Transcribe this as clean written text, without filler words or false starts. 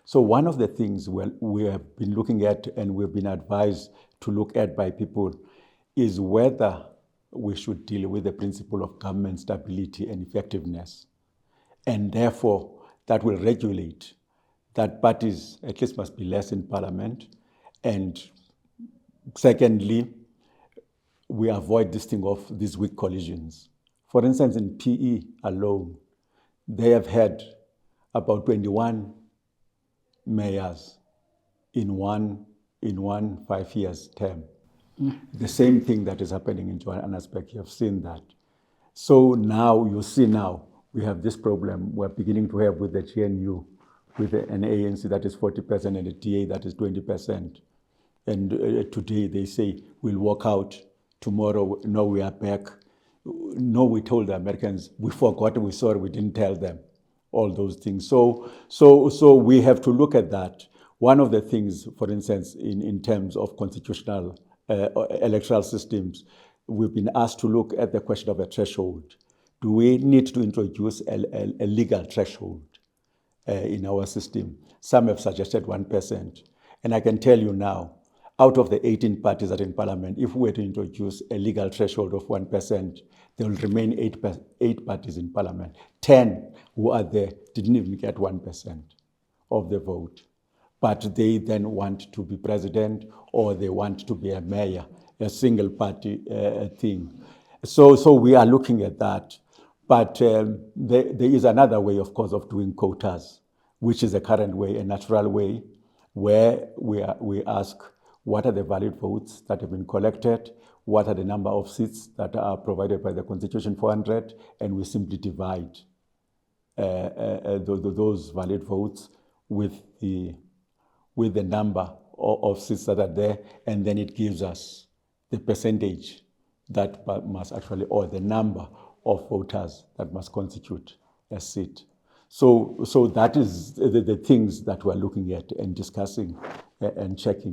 So one of the things we have been looking at and we've been advised to look at by people is whether we should deal with the principle of government stability and effectiveness. And therefore, that will regulate that parties at least must be less in parliament. And secondly, we avoid this thing of these weak coalitions. For instance, in PE alone, they have had about 21 mayors in one 5 years term. The same thing that is happening in Johannesburg, you have seen that. So now, you see now, we have this problem we're beginning to have with the GNU, with an ANC that is 40% and a DA that is 20%. And today they say, we'll walk out. Tomorrow, no, we are back. No, we told the Americans, we forgot, we sorry, we didn't tell them. All those things. So we have to look at that. One of the things, for instance, in terms of constitutional electoral systems, we've been asked to look at the question of a threshold. Do we need to introduce a legal threshold in our system? Some have suggested 1%. And I can tell you now, out of the 18 parties that are in parliament, if we were to introduce a legal threshold of 1%, there will remain eight parties in parliament. 10 who are there didn't even get 1% of the vote. But they then want to be president or they want to be a mayor, a single party thing. So we are looking at that. But there is another way, of course, of doing quotas, which is a current way, a natural way, where we ask, what are the valid votes that have been collected? What are the number of seats that are provided by the Constitution 400? And we simply divide those valid votes with the number of seats that are there, and then it gives us the percentage that must actually, or the number of voters that must constitute a seat. So that is the things that we're looking at and discussing and checking.